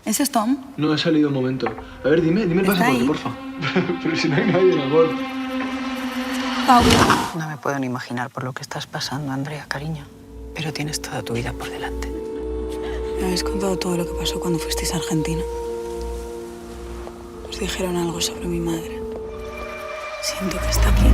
¿Ese es Tom? No, ha salido un momento. A ver, dime el pasaporte, porfa. Pero si no hay nadie en el bordo. Pau. No me puedo ni imaginar por lo que estás pasando, Andrea, cariño. Pero tienes toda tu vida por delante. ¿Me habéis contado todo lo que pasó cuando fuisteis a Argentina? Os dijeron algo sobre mi madre. Siento que está aquí.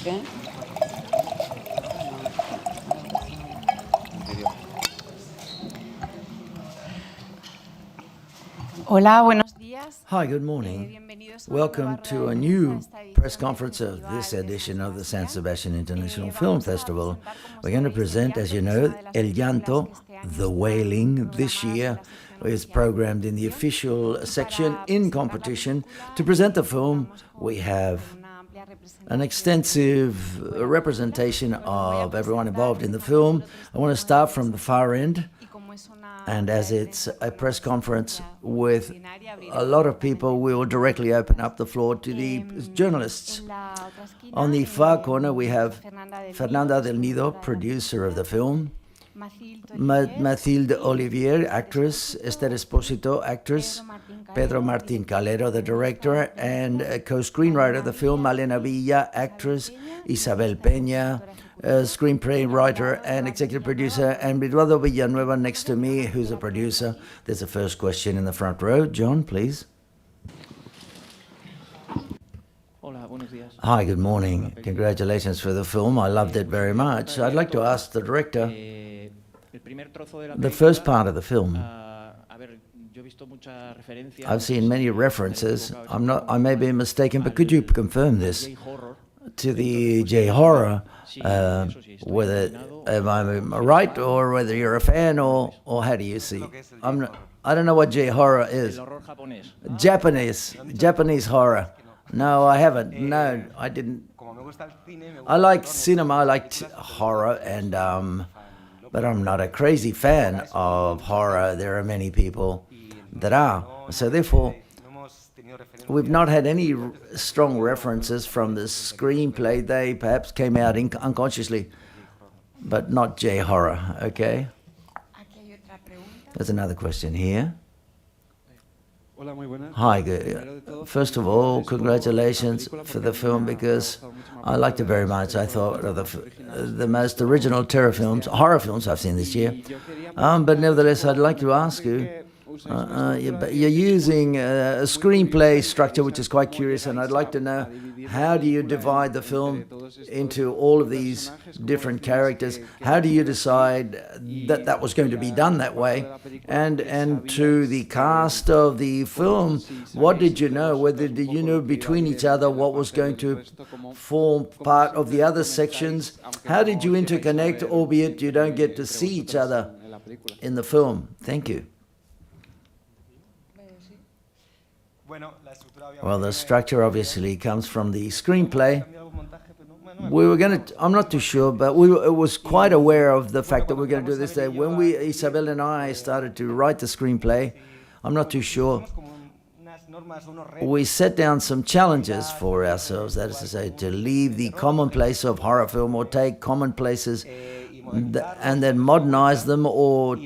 ¿Qué? Hola, buenos días. Hi, good morning. Welcome to a new press conference of this edition of the San Sebastian International Film Festival. We're going to present, as you know, El Llanto, The Wailing, this year. It's programmed in the official section in competition. To present the film, we have an extensive representation of everyone involved in the film. I want to start from the far end. And as it's a press conference with a lot of people, we will directly open up the floor to the journalists. On the far corner, we have Fernanda del Nido, producer of the film, Mathilde Olivier, actress, ESTER EXPÓSITO, actress, PEDRO MARTÍN CALERO, the director, and co-screenwriter of the film, Malena Villa, actress, ISABEL PEña, screenwriter and executive producer, and EDUARDO Villanueva next to me, who's a producer. There's a first question in the front row. John, please. Hi, good morning. Congratulations for the film. I loved it very much. I'd like to ask the director, the first part of the film, I've seen many references. I may be mistaken, but could you confirm this? To the J-horror, whether am I right, or whether you're a fan, or how do you see? I don't know what J-horror is. Japanese horror. No, I haven't. No, I didn't. I like cinema. I like horror, and but I'm not a crazy fan of horror. There are many people that are. So therefore, we've not had any strong references from the screenplay. They perhaps came out unconsciously, but not J-horror, okay? There's another question here. Hi, good. First of all, congratulations for the film, because I liked it very much. I thought of the most original horror films I've seen this year. But nevertheless, I'd like to ask you, you're using a screenplay structure which is quite curious, and I'd like to know, how do you divide the film into all of these different characters? How do you decide that that was going to be done that way? And to the cast of the film, what did you know? Whether did you know between each other what was going to form part of the other sections? How did you interconnect, albeit you don't get to see each other in the film? Thank you. Well, the structure obviously comes from the screenplay. We were going to, I'm not too sure, but we was quite aware of the fact that we're going to do this day. When Isabel and I started to write the screenplay, I'm not too sure, we set down some challenges for ourselves, that is to say, to leave the commonplace of horror film, or take commonplaces and then modernize them, or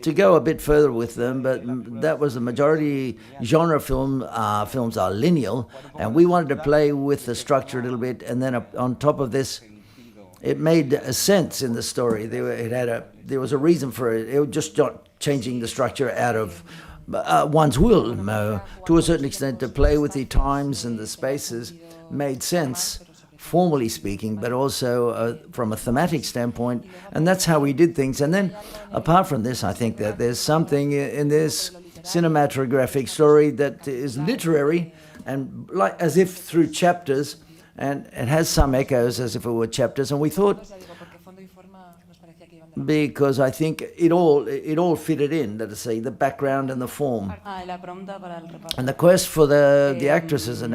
to go a bit further with them. But that was the majority. Genre films are linear, and we wanted to play with the structure a little bit, and then on top of this, it made a sense in the story. There was a reason for it. It was just not changing the structure out of one's will. To a certain extent, to play with the times and the spaces made sense, formally speaking, but also from a thematic standpoint, and that's how we did things. And then, apart from this, I think that there's something in this cinematographic story that is literary, and like as if through chapters, and it has some echoes as if it were chapters. And we thought, because I think it all fitted in, let us say, the background and the form. And the quest for the actresses and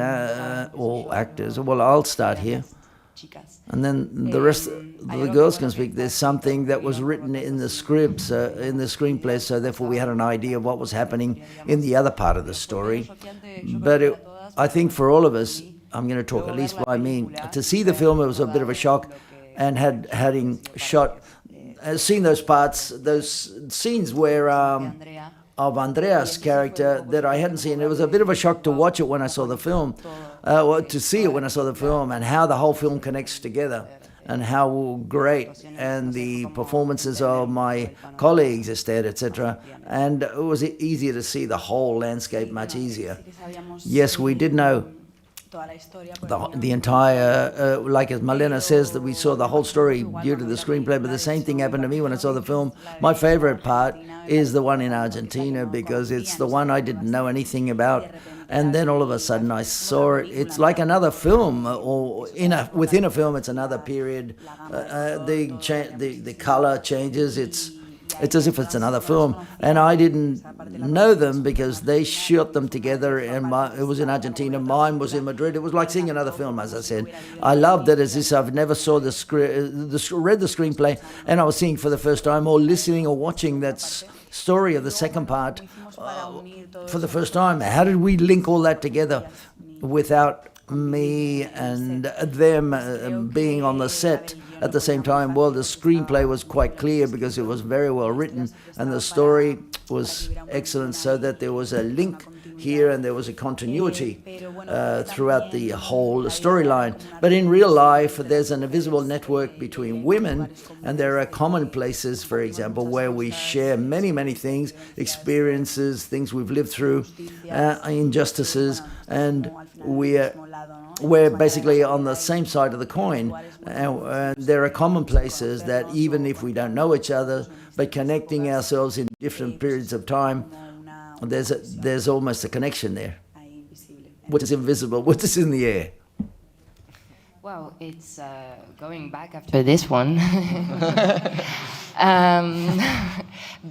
or actors, well, I'll start here. And then the rest, the girls can speak. There's something that was written in the scripts, in the screenplay, so therefore we had an idea of what was happening in the other part of the story. But I think for all of us, I'm going to talk at least by me, to see the film, it was a bit of a shock, and having shot, seen those parts, those scenes where of Andrea's character that I hadn't seen. It was a bit of a shock to watch it when I saw the film, to see it when I saw the film, and how the whole film connects together, and how great, and the performances of my colleagues, ESTER, etc. And it was easier to see the whole landscape, much easier. Yes, we did know the entire, like as Malena says, that we saw the whole story due to the screenplay, but the same thing happened to me when I saw the film. My favorite part is the one in Argentina, because it's the one I didn't know anything about, and then all of a sudden I saw it. It's like another film, or within a film, it's another period. The color changes. It's as if it's another film, and I didn't know them because they shot them together, and it was in Argentina, mine was in Madrid. It was like seeing another film, as I said. I loved it as if I've never saw read the screenplay, and I was seeing for the first time, or listening or watching that story of the second part for the first time. How did we link all that together without me and them being on the set at the same time? Well, the screenplay was quite clear because it was very well written, and the story was excellent, so that there was a link here and there was a continuity throughout the whole storyline. But in real life, there's an invisible network between women, and there are common places, for example, where we share many, many things, experiences, things we've lived through, injustices, and we're basically on the same side of the coin. And there are common places that, even if we don't know each other, but connecting ourselves in different periods of time, there's almost a connection there, which is invisible, which is in the air. Well, it's going back after this one.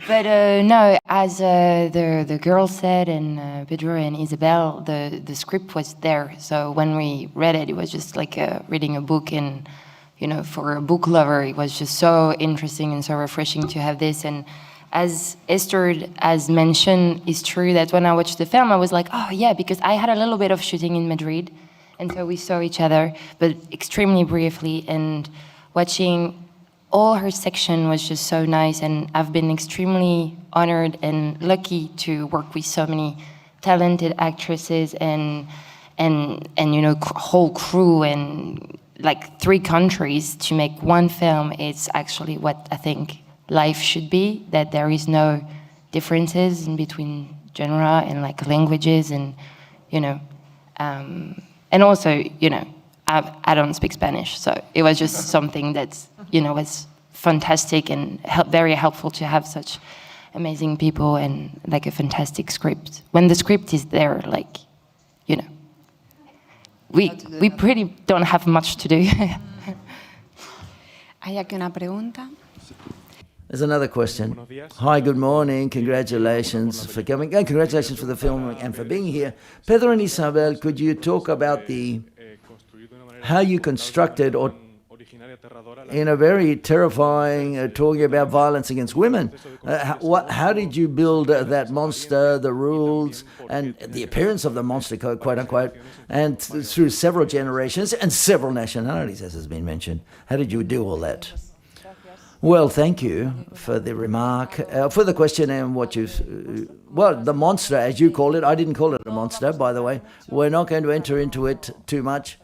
But no, as the girl said, and Pedro and Isabel, the script was there. So when we read it, it was just like reading a book, and for a book lover, it was just so interesting and so refreshing to have this. And as Esther has mentioned, it's true that when I watched the film, I was like, oh yeah, because I had a little bit of shooting in Madrid, and so we saw each other, but extremely briefly, and watching all her section was just so nice. And I've been extremely honored and lucky to work with so many talented actresses and whole crew, and like 3 countries to make one film. It's actually what I think life should be, that there is no differences in between genre and like languages, and and also I don't speak Spanish, so it was just something that's was fantastic and very helpful to have such amazing people and like a fantastic script. When the script is there, like we pretty don't have much to do. Hay aquí una pregunta. There's another question. Hi, good morning. Congratulations for coming. And congratulations for the film and for being here. Pedro and Isabel, could you talk about how you constructed, or in a very terrifying, talking about violence against women, how did you build that monster, the rules, and the appearance of the monster, quote unquote, and through several generations and several nationalities, as has been mentioned? How did you do all that? Well, thank you for the remark, for the question, and what the monster, as you call it. I didn't call it a monster, by the way. We're not going to enter into it too much,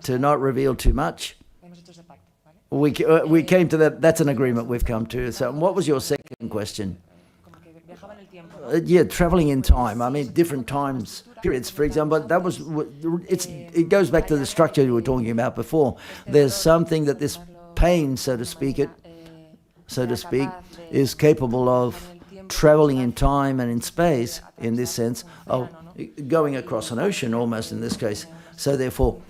to not reveal too much. We came to that. That's an agreement we've come to. So what was your second question? Yeah, traveling in time. I mean, different times, periods. For example, it goes back to the structure you were talking about before. There's something that this pain, so to speak, is capable of traveling in time and in space, in this sense. going across an ocean almost in this case. So therefore,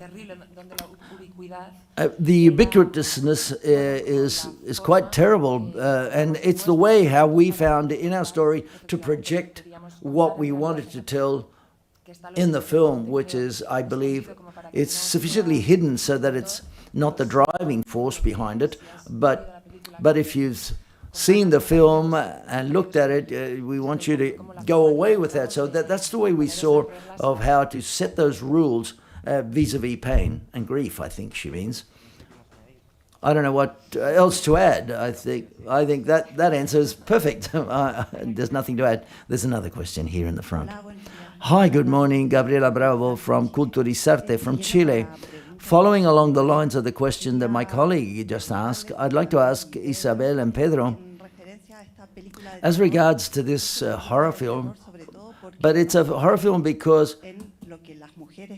the ubiquitousness is quite terrible, and it's the way how we found in our story to project what we wanted to tell in the film, which is, I believe, it's sufficiently hidden so that it's not the driving force behind it, but if you've seen the film and looked at it, we want you to go away with that. So that's the way we saw of how to set those rules vis-a-vis pain and grief, I think she means. I don't know what else to add. I think that answer is perfect. There's nothing to add. There's another question here in the front. Hi, good morning. Gabriela Bravo from Culturizarte from Chile. Following along the lines of the question that my colleague just asked, I'd like to ask Isabel and Pedro, as regards to this horror film, but it's a horror film because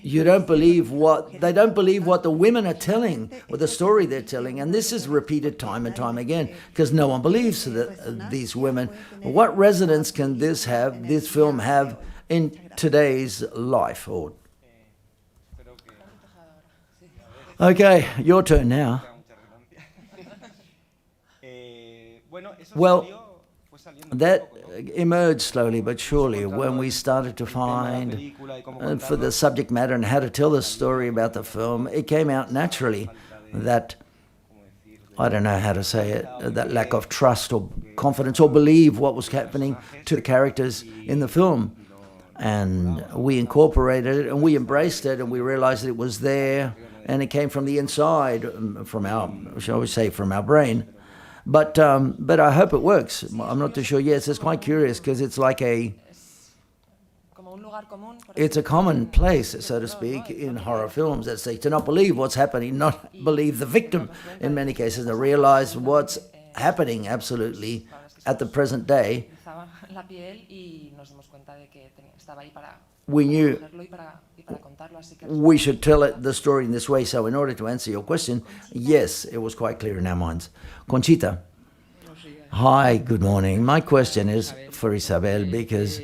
they don't believe what the women are telling or the story they're telling, and this is repeated time and time again because no one believes these women. What resonance can this film have in today's life? Okay, your turn now. Well, that emerged slowly but surely when we started to find for the subject matter and how to tell the story about the film. It came out naturally that, I don't know how to say it, that lack of trust or confidence or believe what was happening to the characters in the film. And we incorporated it and we embraced it and we realized it was there and it came from the inside, from our, shall we say, from our brain. But I hope it works. I'm not too sure. Yes, it's quite curious because it's like it's a common place, so to speak, in horror films. That say to not believe what's happening, not believe the victim in many cases, to realize what's happening absolutely at the present day. We knew we should tell the story in this way. So in order to answer your question, yes, it was quite clear in our minds. Conchita. Hi, good morning. My question is for Isabel because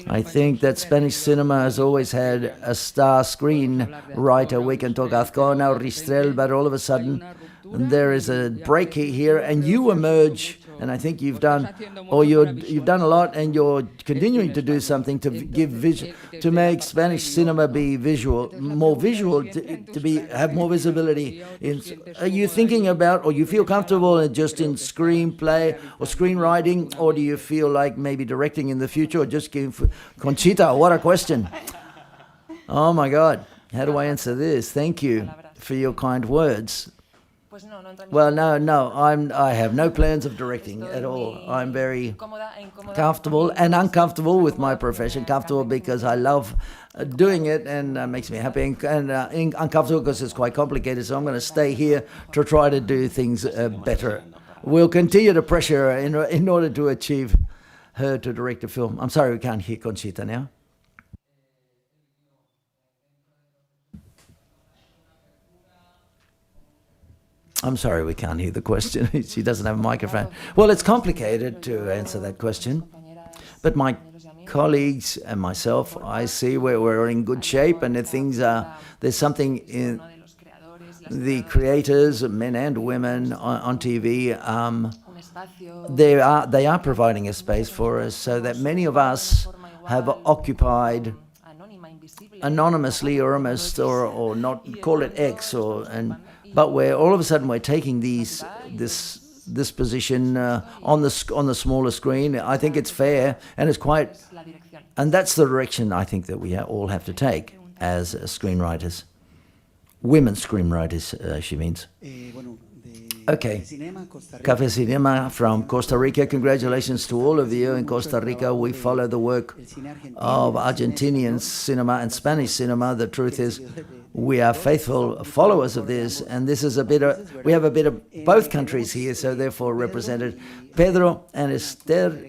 I think that Spanish cinema has always had a star screenwriter. We can talk Azcona or Ristrel, but all of a sudden there is a break here and you emerge, and I think you've done a lot and you're continuing to do something to give to make Spanish cinema be more visual, to have more visibility. Are you thinking about, or you feel comfortable just in screenplay or screenwriting, or do you feel like maybe directing in the future, or just giving Conchita? What a question! Oh my God, how do I answer this? Thank you for your kind words. Well, no, I have no plans of directing at all. I'm very comfortable and uncomfortable with my profession. Comfortable because I love doing it and makes me happy, and uncomfortable because it's quite complicated. So I'm going to stay here to try to do things better. We'll continue to pressure her in order to achieve her to direct a film. I'm sorry we can't hear Conchita now. I'm sorry, we can't hear the question. She doesn't have a microphone. Well, it's complicated to answer that question. But my colleagues and myself, I see we're in good shape, and there's something in the creators, men and women on TV. They are providing a space for us, so that many of us have occupied anonymously or almost, or not, call it X, but where all of a sudden we're taking this position on the smaller screen. I think it's fair, and and that's the direction I think that we all have to take as screenwriters, women screenwriters. She means. Okay, Café Cinema from Costa Rica. Congratulations to all of you in Costa Rica. We follow the work of Argentinian cinema and Spanish cinema. The truth is, we are faithful followers of this, and this is we have a bit of both countries here, so therefore represented. Pedro and Esther,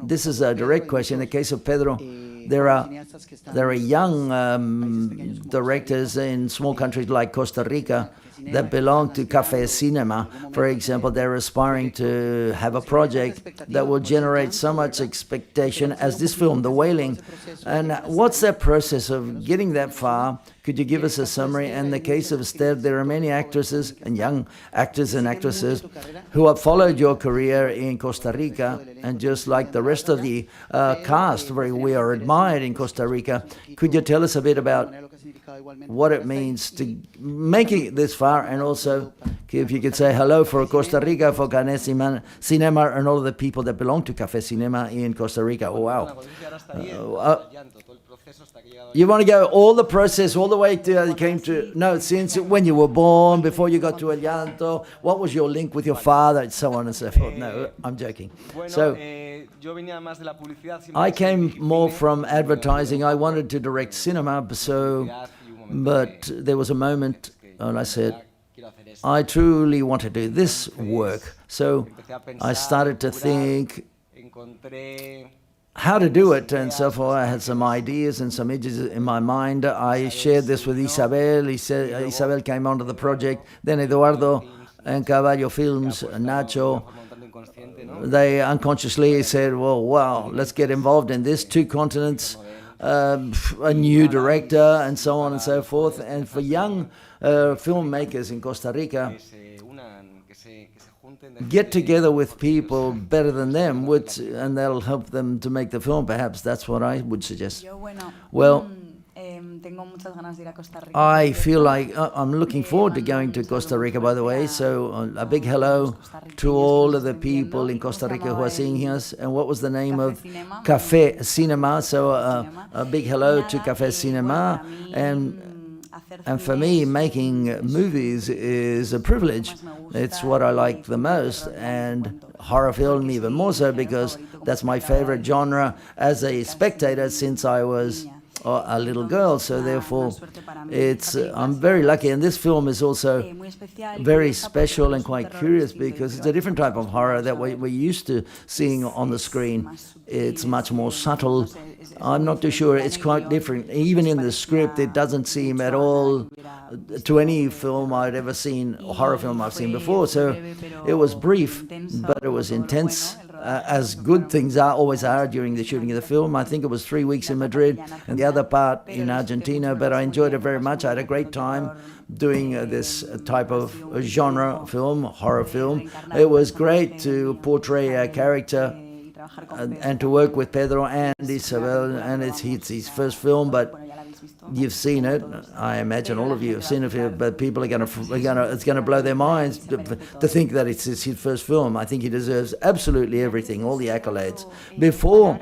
this is a direct question. In the case of Pedro, there are young directors in small countries like Costa Rica that belong to Café Cinema. For example, they're aspiring to have a project that will generate so much expectation as this film, The Wailing. And what's that process of getting that far? Could you give us a summary? In the case of ESTER, there are many actresses and young actors and actresses who have followed your career in Costa Rica, and just like the rest of the cast, we are admired in Costa Rica. Could you tell us a bit about what it means to make it this far, and also if you could say hello for Costa Rica, for Café Cinema, and all of the people that belong to Café Cinema in Costa Rica? Oh, wow. You want to go all the process, all the way to you came to, no, since when you were born, before you got to El Llanto, what was your link with your father, and so on and so forth. No, I'm joking. So, I came more from advertising. I wanted to direct cinema, but there was a moment when I said, I truly want to do this work. So I started to think how to do it, and so forth. I had some ideas and some images in my mind. I shared this with Isabel. Isabel came onto the project. Then Eduardo and Caballo Films, Nacho, they unconsciously said, well, wow, let's get involved in this. 2 continents, a new director, and so on and so forth. And for young filmmakers in Costa Rica, get together with people better than them, and that'll help them to make the film, perhaps. That's what I would suggest. Well, I feel like I'm looking forward to going to Costa Rica, by the way. So a big hello to all of the people in Costa Rica who are seeing us. And what was the name of Café Cinema? So a big hello to Café Cinema. And for me, making movies is a privilege. It's what I like the most, and horror film even more so, because that's my favorite genre as a spectator since I was a little girl. So therefore, I'm very lucky. And this film is also very special and quite curious, because it's a different type of horror that we're used to seeing on the screen. It's much more subtle. I'm not too sure. It's quite different. Even in the script, it doesn't seem at all to any film I'd ever seen, horror film I've seen before. So it was brief, but it was intense, as good things always are during the shooting of the film. I think it was 3 weeks in Madrid and the other part in Argentina, but I enjoyed it very much. I had a great time doing this type of genre film, horror film. It was great to portray a character and to work with Pedro and Isabel, and it's his first film, but you've seen it. I imagine all of you have seen it, but people are it's going to blow their minds to think that it's his first film. I think he deserves absolutely everything, all the accolades. Before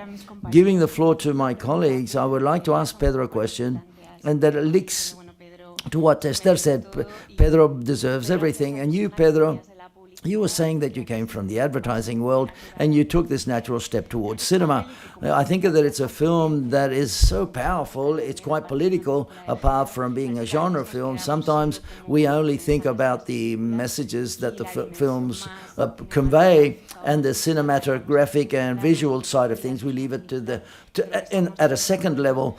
giving the floor to my colleagues, I would like to ask Pedro a question, and that links to what Esther said. Pedro deserves everything, and you, Pedro, you were saying that you came from the advertising world and you took this natural step towards cinema. I think that it's a film that is so powerful. It's quite political, apart from being a genre film. Sometimes we only think about the messages that the films convey, and the cinematographic and visual side of things, we leave it at a second level.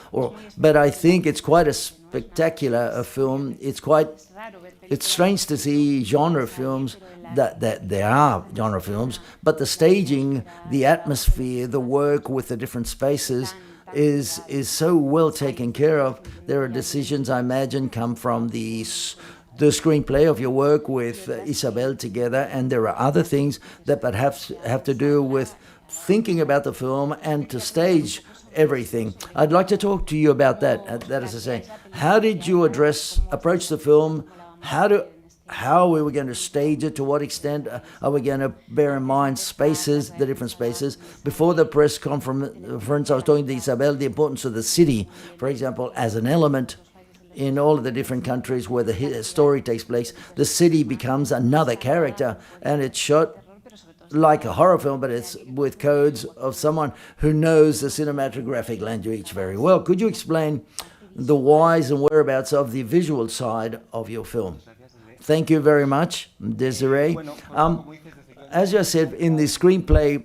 But I think it's quite a spectacular film. It's strange to see genre films, that there are genre films, but the staging, the atmosphere, the work with the different spaces is so well taken care of. There are decisions, I imagine, come from the screenplay of your work with Isabel together, and there are other things that perhaps have to do with thinking about the film and to stage everything. I'd like to talk to you about that. That is to say, how did you approach the film? How we were going to stage it? To what extent are we going to bear in mind the different spaces? Before the press conference, I was talking to Isabel, the importance of the city, for example, as an element in all of the different countries where the story takes place. The city becomes another character, and it's shot like a horror film, but it's with codes of someone who knows the cinematographic language very well. Could you explain the whys and whereabouts of the visual side of your film? Thank you very much, Desiree. As I said, in the screenplay,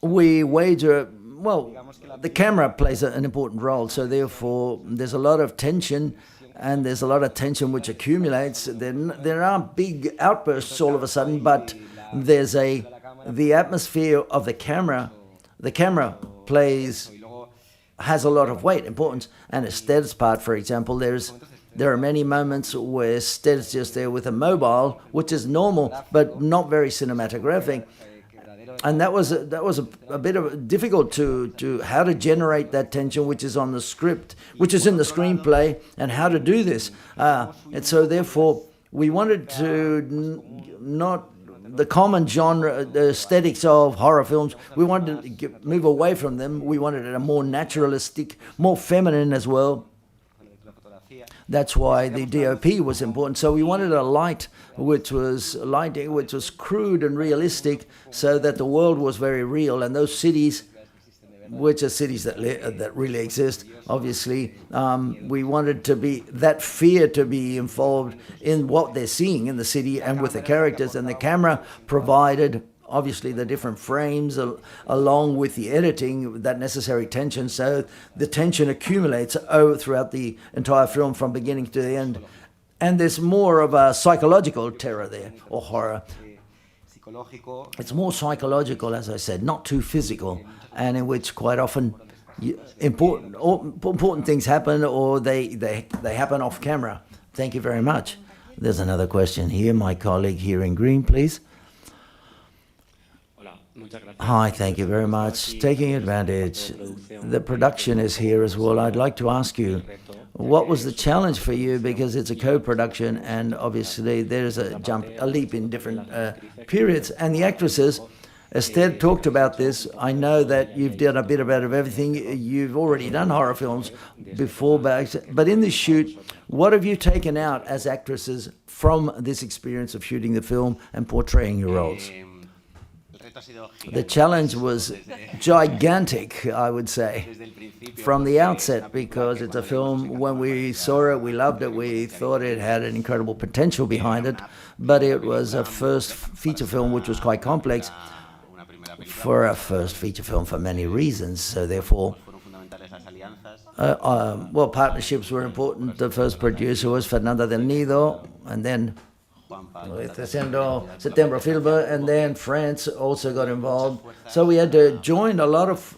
we wager, well, the camera plays an important role, so therefore there's a lot of tension, and there's a lot of tension which accumulates. There aren't big outbursts all of a sudden, but there's the atmosphere of the camera has a lot of weight, importance, and Esther's part, for example, there are many moments where Esther's just there with a mobile, which is normal, but not very cinematographic. And that was a bit of difficult to how to generate that tension, which is on the script, which is in the screenplay, and how to do this. And so therefore, we wanted to not the common genre, the aesthetics of horror films. We wanted to move away from them. We wanted it a more naturalistic, more feminine as well. That's why the DOP was important. So we wanted a light which was crude and realistic, so that the world was very real, and those cities, which are cities that really exist, obviously, we wanted to be that fear to be involved in what they're seeing in the city and with the characters, and the camera provided obviously the different frames along with the editing, that necessary tension, so the tension accumulates throughout the entire film from beginning to the end. And there's more of a psychological terror there, or horror. It's more psychological, as I said, not too physical, and in which quite often important things happen, or they happen off camera. Thank you very much. There's another question here, my colleague here in green, please. Hi, thank you very much. Taking advantage, the production is here as well. I'd like to ask you, what was the challenge for you? Because it's a co-production, and obviously there's a leap in different periods. And the actresses, Esther talked about this. I know that you've done a bit about everything. You've already done horror films before, but in this shoot, what have you taken out as actresses from this experience of shooting the film and portraying your roles? The challenge was gigantic, I would say, from the outset, because it's a film, when we saw it, we loved it, we thought it had an incredible potential behind it, but it was a first feature film which was quite complex for a first feature film for many reasons, so therefore, well, partnerships were important. The first producer was Fernanda del Nido, and then September Filber, and then France also got involved. So we had to join a lot of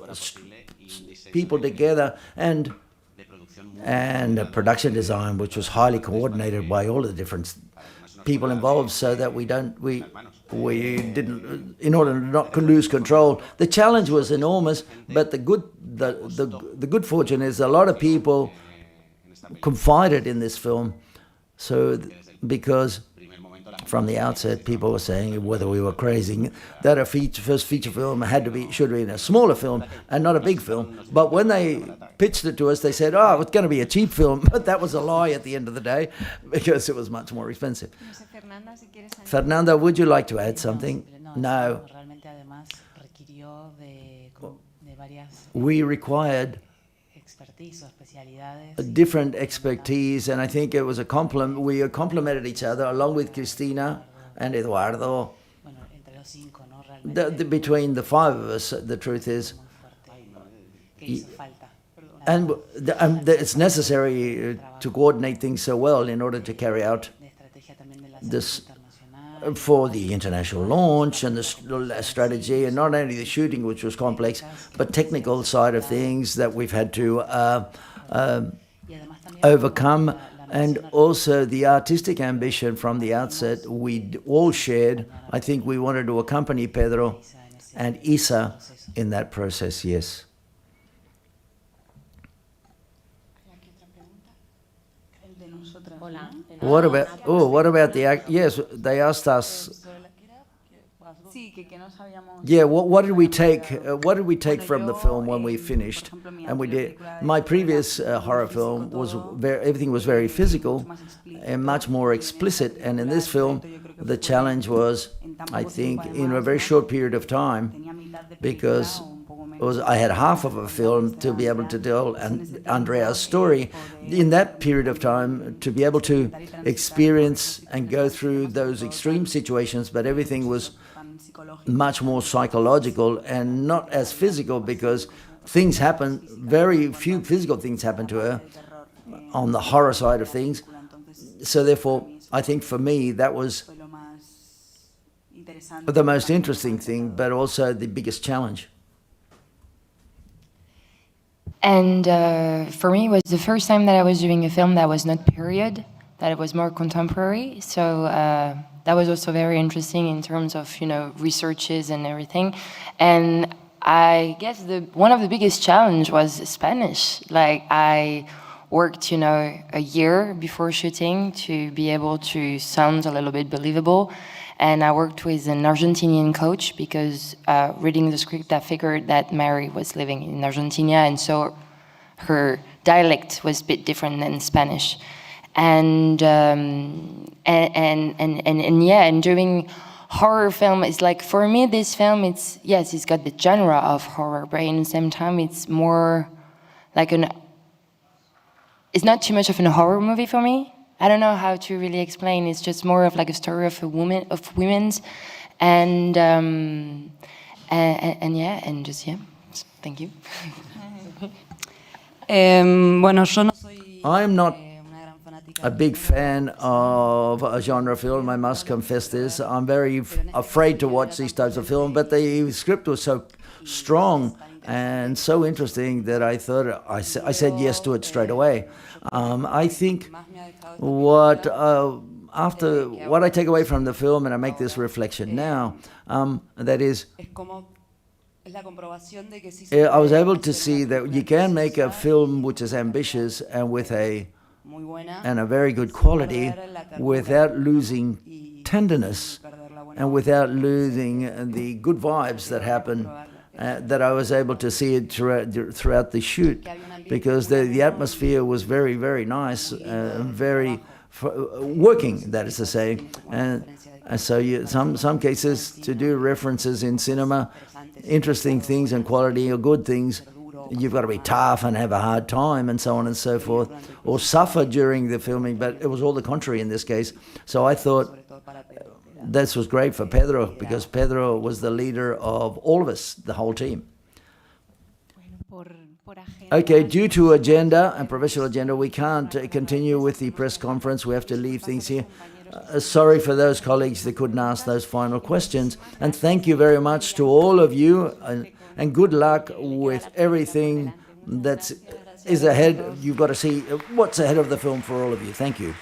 people together, and a production design which was highly coordinated by all the different people involved, so that we didn't, in order to not lose control. The challenge was enormous, but the good fortune is a lot of people confided in this film. So because from the outset, people were saying whether we were crazy, that a first feature film should be in a smaller film and not a big film. But when they pitched it to us, they said, "Oh, it's going to be a cheap film." But that was a lie at the end of the day, because it was much more expensive. Fernanda, would you like to add something? No. We required a different expertise, and I think it was a compliment. We complemented each other, along with Cristina and Eduardo. Between the five of us, the truth is, and it's necessary to coordinate things so well in order to carry out this for the international launch and the strategy, and not only the shooting, which was complex, but technical side of things that we've had to overcome, and also the artistic ambition from the outset we all shared. I think we wanted to accompany Pedro and Isa in that process, yes. What about the act? Yes, they asked us. Yeah, what did we take? What did we take from the film when we finished? And we did. My previous horror film was everything was very physical and much more explicit. And in this film, the challenge was, I think, in a very short period of time, because I had half of a film to be able to tell Andrea's story. In that period of time, to be able to experience and go through those extreme situations, but everything was much more psychological and not as physical, because things happen, very few physical things happen to her on the horror side of things. So therefore, I think for me, that was the most interesting thing, but also the biggest challenge. And for me, it was the first time that I was doing a film that was not period, that it was more contemporary. So that was also very interesting in terms of, researches and everything. And I guess one of the biggest challenge was Spanish. Like, I worked, a year before shooting to be able to sound a little bit believable. And I worked with an Argentinian coach because reading the script, I figured that Mary was living in Argentina, and so her dialect was a bit different than Spanish. And doing horror film is like, for me, this film, it's got the genre of horror, but at the same time, it's more like it's not too much of a horror movie for me. I don't know how to really explain. It's just more of like a story of women's, and thank you. I'm not a big fan of a genre film, I must confess this. I'm very afraid to watch these types of films, but the script was so strong and so interesting that I thought I said yes to it straight away. I think after what I take away from the film, and I make this reflection now, that is, I was able to see that you can make a film which is ambitious and with a very good quality without losing tenderness and without losing the good vibes that happen. That I was able to see it throughout the shoot, because the atmosphere was very, very nice, very working, that is to say. And so some cases, to do references in cinema, interesting things and quality or good things, you've got to be tough and have a hard time and so on and so forth, or suffer during the filming, but it was all the contrary in this case. So I thought this was great for Pedro, because Pedro was the leader of all of us, the whole team. Okay, due to agenda and professional agenda, we can't continue with the press conference. We have to leave things here. Sorry for those colleagues that couldn't ask those final questions. And thank you very much to all of you, and good luck with everything that is ahead. You've got to see what's ahead of the film for all of you. Thank you.